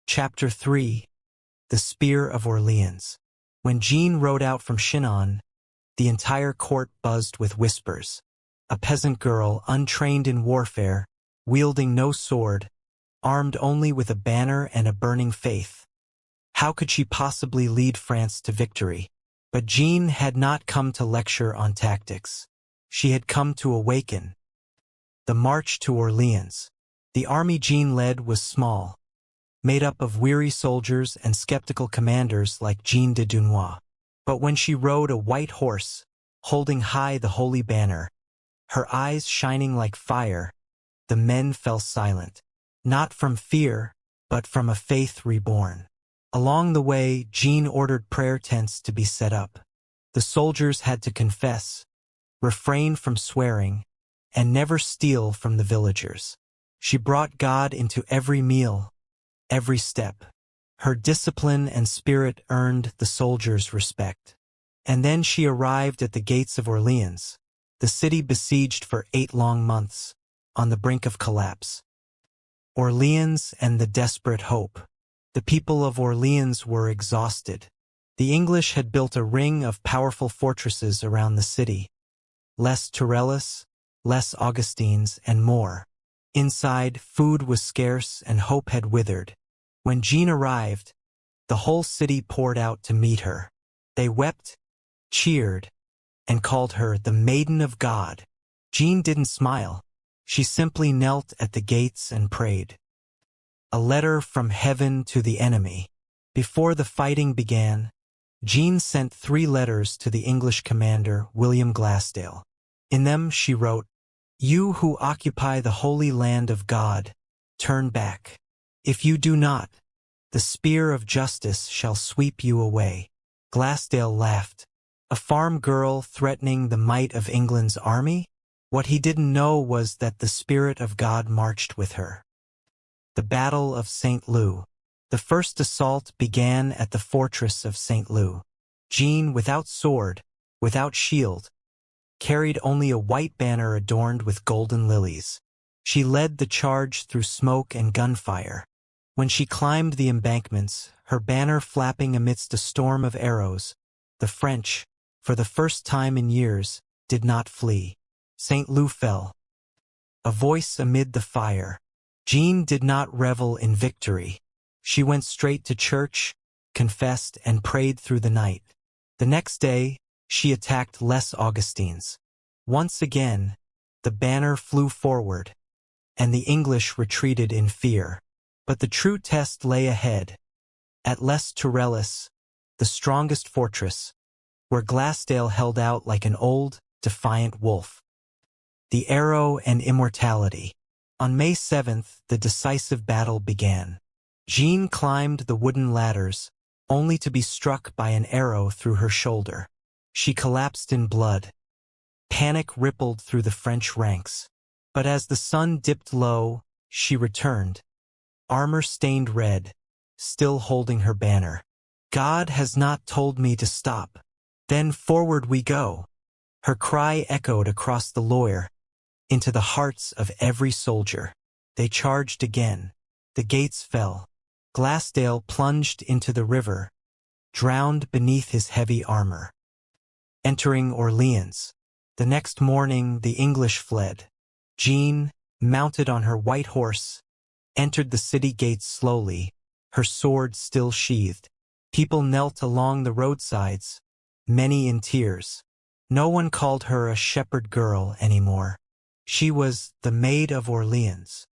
Chapter 3. The Spear of Orléans. When Jeanne rode out from Chinon, the entire court buzzed with whispers. A peasant girl, untrained in warfare, wielding no sword, armed only with a banner and a burning faith. How could she possibly lead France to victory? But Jeanne had not come to lecture on tactics. She had come to awaken. The march to Orléans. The army Jeanne led was small, made up of weary soldiers and skeptical commanders like Jeanne de Dunois. But when she rode a white horse, holding high the holy banner, her eyes shining like fire, the men fell silent, not from fear, but from a faith reborn. Along the way, Jeanne ordered prayer tents to be set up. The soldiers had to confess, refrain from swearing, and never steal from the villagers. She brought God into every meal, every step. Her discipline and spirit earned the soldiers' respect. And then she arrived at the gates of Orléans, the city besieged for 8 long months, on the brink of collapse. Orléans and the desperate hope. The people of Orléans were exhausted. The English had built a ring of powerful fortresses around the city. Les Tourelles, Les Augustines, and more. Inside, food was scarce and hope had withered. When Jeanne arrived, the whole city poured out to meet her. They wept, cheered, and called her the Maiden of God. Jeanne didn't smile. She simply knelt at the gates and prayed. A letter from heaven to the enemy. Before the fighting began, Jeanne sent 3 letters to the English commander, William Glasdale. In them she wrote, "You who occupy the holy land of God, turn back. If you do not, the spear of justice shall sweep you away." Glasdale laughed. A farm girl threatening the might of England's army? What he didn't know was that the Spirit of God marched with her. The Battle of St. Lô. The first assault began at the fortress of St. Lô. Jeanne, without sword, without shield, carried only a white banner adorned with golden lilies. She led the charge through smoke and gunfire. When she climbed the embankments, her banner flapping amidst a storm of arrows, the French, for the first time in years, did not flee. St. Lô fell. A voice amid the fire. Jeanne did not revel in victory. She went straight to church, confessed, and prayed through the night. The next day, she attacked Les Augustines. Once again, the banner flew forward, and the English retreated in fear. But the true test lay ahead, at Les Tourelles, the strongest fortress, where Glasdale held out like an old, defiant wolf. The arrow and immortality. On May 7th, the decisive battle began. Jeanne climbed the wooden ladders, only to be struck by an arrow through her shoulder. She collapsed in blood. Panic rippled through the French ranks. But as the sun dipped low, she returned, armor stained red, still holding her banner. "God has not told me to stop. Then forward we go." Her cry echoed across the Loire, into the hearts of every soldier. They charged again. The gates fell. Glasdale plunged into the river, drowned beneath his heavy armor. Entering Orléans. The next morning the English fled. Jeanne, mounted on her white horse, entered the city gates slowly, her sword still sheathed. People knelt along the roadsides, many in tears. No one called her a shepherd girl anymore. She was the Maid of Orléans.